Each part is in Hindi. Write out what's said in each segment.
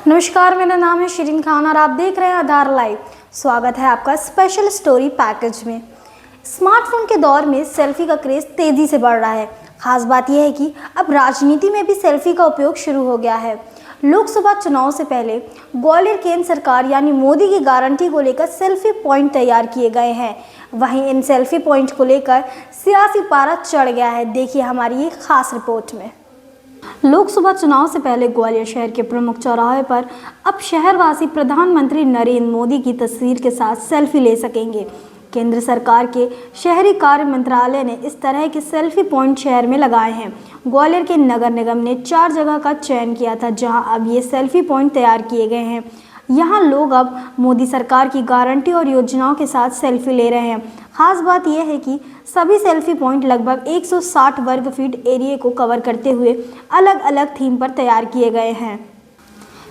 नमस्कार, मेरा नाम है शिरीन खान और आप देख रहे हैं आधार लाइव। स्वागत है आपका स्पेशल स्टोरी पैकेज में। स्मार्टफोन के दौर में सेल्फी का क्रेज तेजी से बढ़ रहा है। खास बात यह है कि अब राजनीति में भी सेल्फी का उपयोग शुरू हो गया है। लोकसभा चुनाव से पहले ग्वालियर केंद्र सरकार यानी मोदी की गारंटी को लेकर सेल्फी पॉइंट तैयार किए गए हैं। वहीं इन सेल्फी पॉइंट को लेकर सियासी पारा चढ़ गया है। देखिए हमारी ये खास रिपोर्ट में। लोकसभा चुनाव से पहले ग्वालियर शहर के प्रमुख चौराहे पर अब शहरवासी प्रधानमंत्री नरेंद्र मोदी की तस्वीर के साथ सेल्फी ले सकेंगे। केंद्र सरकार के शहरी कार्य मंत्रालय ने इस तरह के सेल्फी पॉइंट शहर में लगाए हैं। ग्वालियर के नगर निगम ने 4 जगह का चयन किया था जहां अब ये सेल्फी पॉइंट तैयार किए गए हैं। यहाँ लोग अब मोदी सरकार की गारंटी और योजनाओं के साथ सेल्फी ले रहे हैं। खास बात यह है कि सभी सेल्फी पॉइंट लगभग 160 वर्ग फीट एरिया को कवर करते हुए अलग अलग थीम पर तैयार किए गए हैं।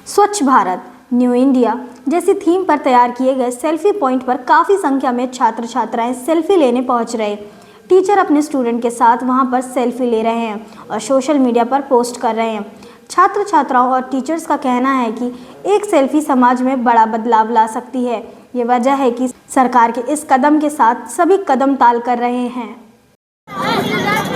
स्वच्छ भारत, न्यू इंडिया जैसी थीम पर तैयार किए गए सेल्फी पॉइंट पर काफ़ी संख्या में छात्र छात्राएं सेल्फी लेने पहुंच रहे। टीचर अपने स्टूडेंट के साथ वहां पर सेल्फी ले रहे हैं और सोशल मीडिया पर पोस्ट कर रहे हैं। छात्र छात्राओं और टीचर्स का कहना है कि एक सेल्फी समाज में बड़ा बदलाव ला सकती है। ये वजह है कि सरकार के इस कदम के साथ सभी कदम ताल कर रहे हैं।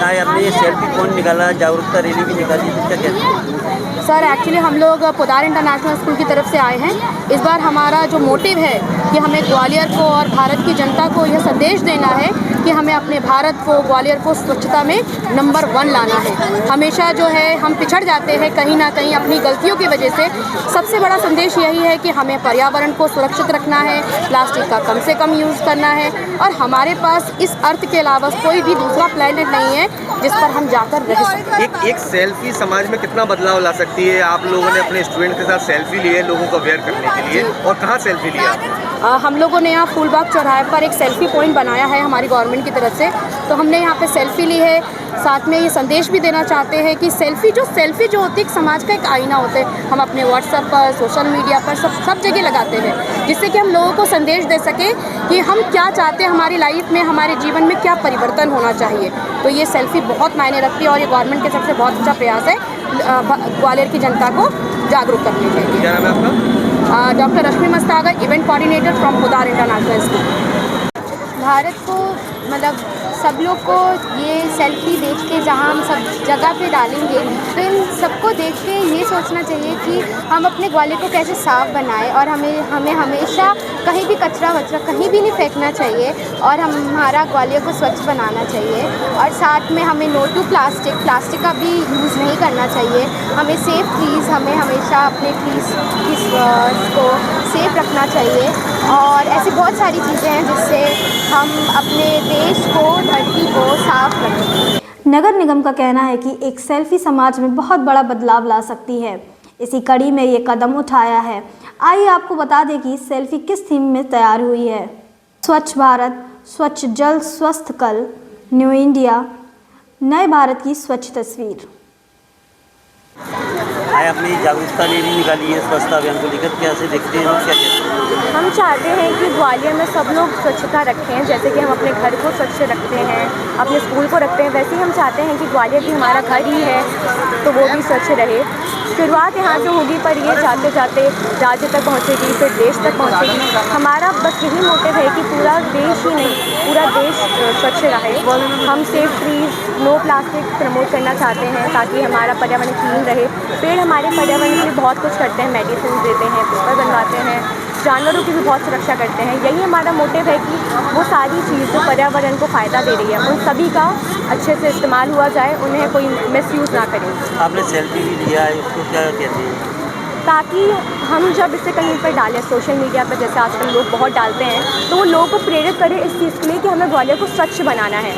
आपने ये सेल्फी पॉइंट निकाला, जागरूकता रैली भी निकाली, इसका क्या? सर एक्चुअली हम लोग पोदार इंटरनेशनल स्कूल की तरफ से आए हैं। इस बार हमारा जो मोटिव है कि हमें ग्वालियर को और भारत की जनता को यह संदेश देना है कि हमें अपने भारत को, ग्वालियर को स्वच्छता में नंबर 1 लाना है। हमेशा जो है हम पिछड़ जाते हैं कहीं ना कहीं अपनी गलतियों की वजह से। सबसे बड़ा संदेश यही है कि हमें पर्यावरण को सुरक्षित रखना है, प्लास्टिक का कम से कम यूज़ करना है और हमारे पास इस अर्थ के अलावा कोई भी दूसरा प्लेनेट नहीं है जिस पर हम जाकर रह सकें। एक सेल्फी समाज में कितना बदलाव ला सकती है? आप लोगों ने अपने स्टूडेंट के साथ सेल्फी ली है लोगों को अवेयर करने के लिए, और कहाँ सेल्फी लिया? हम लोगों ने यहाँ फूलबाग चौराहे पर एक सेल्फी पॉइंट बनाया है हमारी गवर्नमेंट की तरफ से, तो हमने यहाँ पे सेल्फी ली है। साथ में ये संदेश भी देना चाहते हैं कि सेल्फी जो होती है एक समाज का एक आईना होता है। हम अपने व्हाट्सएप पर, सोशल मीडिया पर सब जगह लगाते हैं जिससे कि हम लोगों को संदेश दे सकें कि हम क्या चाहते हैं हमारी लाइफ में, हमारे जीवन में क्या परिवर्तन होना चाहिए। तो ये सेल्फी बहुत मायने रखती है और ये गवर्नमेंट की तरफ से बहुत अच्छा प्रयास है ग्वालियर की जनता को जागरूक करने के लिए। क्या नाम है आपका? Doctor Rashmi Mastagar, event coordinator from Podar international school. Bharat को मतलब सब लोग को ये सेल्फी देख के जहाँ हम सब जगह पे डालेंगे तो इन सबको देख के ये सोचना चाहिए कि हम अपने ग्वालियर को कैसे साफ़ बनाएं और हमें हमेशा कहीं भी कचरा वचरा कहीं भी नहीं फेंकना चाहिए और हमारा ग्वालियर को स्वच्छ बनाना चाहिए। और साथ में हमें नो टू प्लास्टिक का भी यूज़ नहीं करना चाहिए। हमें सेफ ट्रीज़, हमें हमेशा अपने ट्रीज़ को सेफ रखना चाहिए और ऐसी बहुत सारी चीज़ें हैं जिससे हम अपने देश को, धरती को साफ रखें। नगर निगम का कहना है कि एक सेल्फी समाज में बहुत बड़ा बदलाव ला सकती है। इसी कड़ी में ये कदम उठाया है। आइए आपको बता दें कि सेल्फी किस थीम में तैयार हुई है। स्वच्छ भारत, स्वच्छ जल, स्वस्थ कल, न्यू इंडिया, नए भारत की स्वच्छ तस्वीर। आपने जागरूकता रैली निकाली है स्वच्छता अभियान को लेकर, कैसे देखते हैं और क्या कहते हैं? हम चाहते हैं कि ग्वालियर में सब लोग स्वच्छता रखें, जैसे कि हम अपने घर को स्वच्छ रखते हैं, अपने स्कूल को रखते हैं, वैसे ही हम चाहते हैं कि ग्वालियर भी हमारा घर ही है तो वो भी स्वच्छ रहे। शुरुआत यहाँ से होगी पर ये जाते जाते राज्य तक पहुँचेगी, फिर देश तक पहुँचेगी। हमारा बस यही मोटिव है कि पूरा देश ही नहीं, पूरा देश स्वच्छ रहे। हम save trees, no plastic promote करना चाहते हैं ताकि हमारा पर्यावरण क्लीन रहे। पेड़ हमारे पर्यावरण के लिए बहुत कुछ करते हैं, मेडिसिन देते हैं, पेपर बनवाते हैं, जानवरों की भी बहुत सुरक्षा करते हैं। यही हमारा मोटिव है कि वो सारी चीज़ जो पर्यावरण को फ़ायदा दे रही है उन सभी का अच्छे से इस्तेमाल हुआ जाए, उन्हें कोई मिसयूज़ ना करें। आपने सेल्फी भी लिया है, इसको क्या कहते हैं? ताकि हम जब इसे कहीं पर डालें सोशल मीडिया पर, जैसे आजकल लोग बहुत डालते हैं, तो वो लोगों को प्रेरित करें इस चीज़ के लिए कि हमें ग्वालियर को स्वच्छ बनाना है।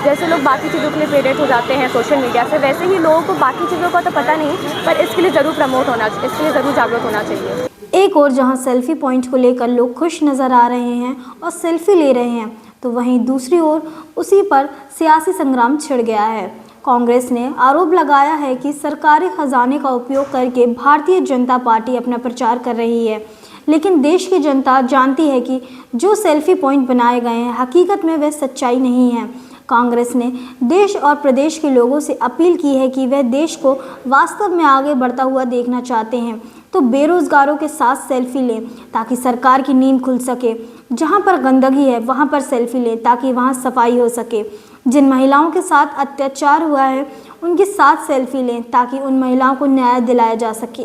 जैसे लोग बाकी चीज़ों के लिए प्रेरित हो जाते हैं सोशल मीडिया से, वैसे ही लोगों को बाकी चीज़ों का तो पता नहीं, पर इसके लिए ज़रूर प्रमोट होना, इसके लिए ज़रूर जागरूक होना चाहिए। एक और जहां सेल्फी पॉइंट को लेकर लोग खुश नज़र आ रहे हैं और सेल्फी ले रहे हैं, तो वहीं दूसरी ओर उसी पर सियासी संग्राम छिड़ गया है। कांग्रेस ने आरोप लगाया है कि सरकारी खजाने का उपयोग करके भारतीय जनता पार्टी अपना प्रचार कर रही है, लेकिन देश की जनता जानती है कि जो सेल्फी पॉइंट बनाए गए हैं हकीकत में वह सच्चाई नहीं है। कांग्रेस ने देश और प्रदेश के लोगों से अपील की है कि वह देश को वास्तव में आगे बढ़ता हुआ देखना चाहते हैं। तो बेरोजगारों के साथ सेल्फी लें ताकि सरकार की नींद खुल सके। जहां पर गंदगी है वहां पर सेल्फी लें ताकि वहां सफाई हो सके। जिन महिलाओं के साथ अत्याचार हुआ है उनके साथ सेल्फी लें ताकि उन महिलाओं को न्याय दिलाया जा सके।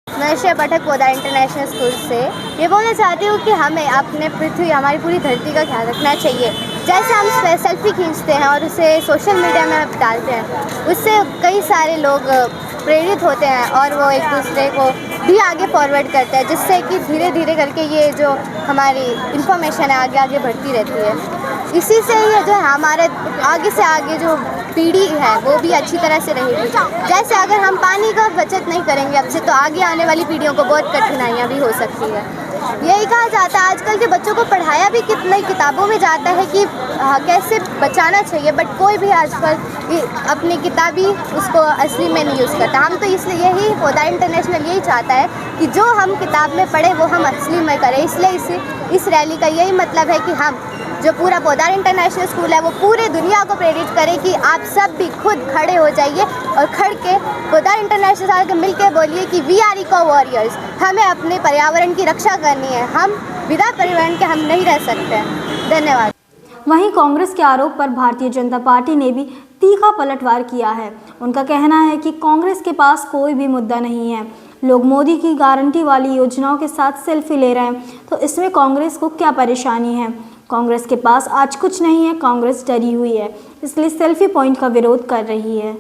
मैं श्रेया पाठक पोदार इंटरनेशनल स्कूल से ये बोलना चाहती हूँ कि हमें अपने पृथ्वी हमारी पूरी धरती का ख्याल रखना चाहिए। जैसे हम सेल्फी खींचते हैं और उसे सोशल मीडिया में डालते हैं, उससे कई सारे लोग प्रेरित होते हैं और वो एक दूसरे को भी आगे फॉरवर्ड करते हैं, जिससे कि धीरे धीरे करके ये जो हमारी इन्फॉर्मेशन है आगे आगे बढ़ती रहती है। इसी से ये जो है हमारे आगे से आगे जो पीढ़ी है वो भी अच्छी तरह से रहेगी। जैसे अगर हम पानी का बचत नहीं करेंगे अब से, तो आगे आने वाली पीढ़ियों को बहुत कठिनाइयाँ भी हो सकती है। यही कहा जाता है आजकल के बच्चों को पढ़ाया भी कितनी किताबों में जाता है कि कैसे बचाना चाहिए, बट कोई भी आजकल अपनी किताबी उसको असली में नहीं यूज़ करता। हम तो इसलिए यही पोदार इंटरनेशनल यही चाहता है कि जो हम किताब में पढ़े वो हम असली में करें। इसलिए इस रैली का यही मतलब है कि हम जो पूरा पोदार इंटरनेशनल स्कूल है वो पूरे दुनिया को प्रेरित करे कि आप सब भी खुद खड़े हो जाइए और खड़ के पोदार इंटरनेशनल स्कूल के मिलकर बोलिए कि वी आर इको वॉरियर्स। हमें अपने पर्यावरण की रक्षा करनी है, हम बिना पर्यावरण के हम नहीं रह सकते। धन्यवाद। वहीं कांग्रेस के आरोप पर भारतीय जनता पार्टी ने भी तीखा पलटवार किया है। उनका कहना है कि कांग्रेस के पास कोई भी मुद्दा नहीं है। लोग मोदी की गारंटी वाली योजनाओं के साथ सेल्फी ले रहे हैं, तो इसमें कांग्रेस को क्या परेशानी है? कांग्रेस के पास आज कुछ नहीं है, कांग्रेस डरी हुई है, इसलिए सेल्फी पॉइंट का विरोध कर रही है।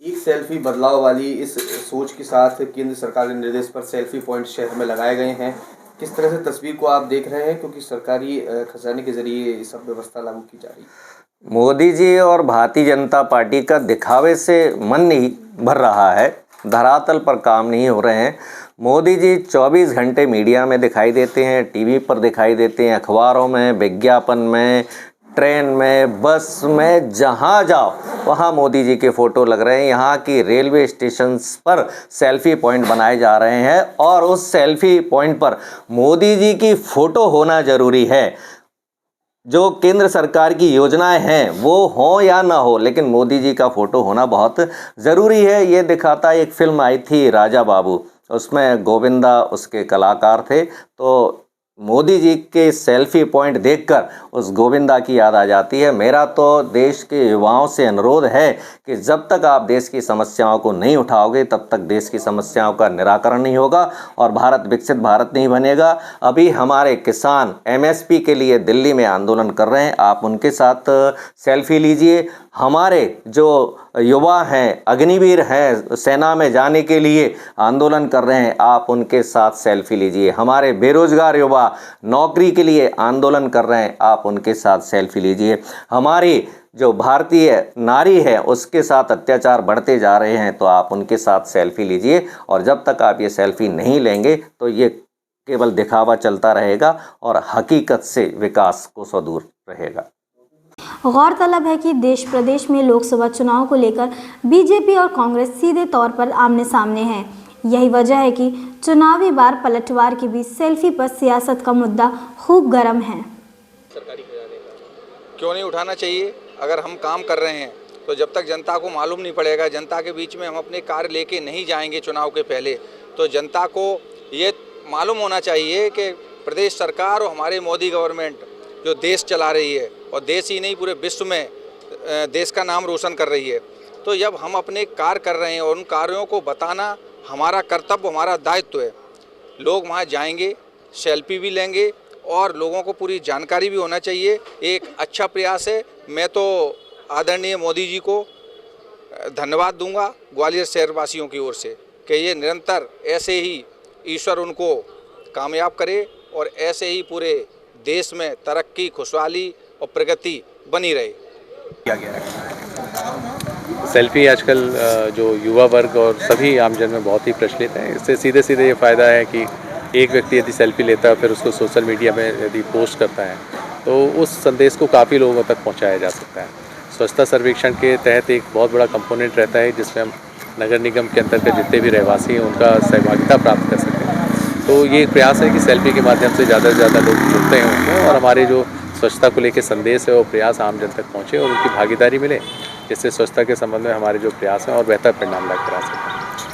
एक सेल्फी बदलाव वाली इस सोच के साथ केंद्र सरकार के निर्देश पर सेल्फी पॉइंट शहर में लगाए गए हैं। किस तरह से तस्वीर को आप देख रहे हैं, क्योंकि सरकारी खजाने के जरिए ये सब व्यवस्था लागू की जा रही है? मोदी जी और भारतीय जनता पार्टी का दिखावे से मन नहीं भर रहा है, धरातल पर काम नहीं हो रहे हैं। मोदी जी 24 घंटे मीडिया में दिखाई देते हैं, टीवी पर दिखाई देते हैं, अखबारों में, विज्ञापन में, ट्रेन में, बस में, जहाँ जाओ वहाँ मोदी जी के फ़ोटो लग रहे हैं। यहाँ की रेलवे स्टेशंस पर सेल्फी पॉइंट बनाए जा रहे हैं और उस सेल्फी पॉइंट पर मोदी जी की फ़ोटो होना ज़रूरी है। जो केंद्र सरकार की योजनाएं हैं वो हो या ना हो, लेकिन मोदी जी का फ़ोटो होना बहुत ज़रूरी है। ये दिखाता एक फ़िल्म आई थी राजा बाबू, उसमें गोविंदा उसके कलाकार थे, तो मोदी जी के सेल्फी पॉइंट देखकर उस गोविंदा की याद आ जाती है। मेरा तो देश के युवाओं से अनुरोध है कि जब तक आप देश की समस्याओं को नहीं उठाओगे तब तक देश की समस्याओं का निराकरण नहीं होगा और भारत विकसित भारत नहीं बनेगा। अभी हमारे किसान MSP के लिए दिल्ली में आंदोलन कर रहे हैं, आप उनके साथ सेल्फी लीजिए। हमारे जो युवा हैं, अग्निवीर हैं, सेना में जाने के लिए आंदोलन कर रहे हैं, आप उनके साथ सेल्फी लीजिए। हमारे बेरोजगार युवा नौकरी के लिए आंदोलन कर रहे हैं, आप उनके साथ सेल्फी लीजिए। हमारी जो भारतीय नारी है उसके साथ अत्याचार बढ़ते जा रहे हैं, तो आप उनके साथ सेल्फी लीजिए। और जब तक आप ये सेल्फी नहीं लेंगे तो ये केवल दिखावा चलता रहेगा और हकीकत से विकास को दूर रहेगा। गौरतलब है कि देश प्रदेश में लोकसभा चुनाव को लेकर बीजेपी और कांग्रेस सीधे तौर पर आमने सामने हैं। यही वजह है कि चुनावी बार पलटवार के बीच सेल्फी पर सियासत का मुद्दा खूब गर्म है। क्यों नहीं उठाना चाहिए? अगर हम काम कर रहे हैं तो जब तक जनता को मालूम नहीं पड़ेगा, जनता के बीच में हम अपने कार्य लेके नहीं जाएंगे चुनाव के पहले, तो जनता को ये मालूम होना चाहिए कि प्रदेश सरकार और हमारे मोदी गवर्नमेंट जो देश चला रही है, और देश ही नहीं पूरे विश्व में देश का नाम रोशन कर रही है। तो जब हम अपने कार्य कर रहे हैं और उन कार्यों को बताना हमारा कर्तव्य, हमारा दायित्व है। लोग वहाँ जाएंगे, सेल्फी भी लेंगे और लोगों को पूरी जानकारी भी होना चाहिए। एक अच्छा प्रयास है। मैं तो आदरणीय मोदी जी को धन्यवाद दूंगा ग्वालियर शहरवासियों की ओर से कि ये निरंतर ऐसे ही ईश्वर उनको कामयाब करे और ऐसे ही पूरे देश में तरक्की, खुशहाली और प्रगति बनी रहे। किया गया है सेल्फी आजकल जो युवा वर्ग और सभी आमजन में बहुत ही प्रचलित है। इससे सीधे सीधे ये फ़ायदा है कि एक व्यक्ति यदि सेल्फी लेता है फिर उसको सोशल मीडिया में यदि पोस्ट करता है तो उस संदेश को काफ़ी लोगों तक पहुंचाया जा सकता है। स्वच्छता सर्वेक्षण के तहत एक बहुत बड़ा कंपोनेंट रहता है जिसमें हम नगर निगम के अंतर्गत जितने भी रहवासी हैं उनका सहभागिता प्राप्त कर सकते हैं। तो ये एक प्रयास है कि सेल्फी के माध्यम से ज़्यादा से ज़्यादा लोग जुड़ते हैं उनमें और हमारे जो स्वच्छता को लेकर संदेश है वो प्रयास आम जन तक पहुँचे और उनकी भागीदारी मिले, जिससे स्वच्छता के संबंध में हमारे जो प्रयास हैं और बेहतर परिणाम लाकर आ सकें।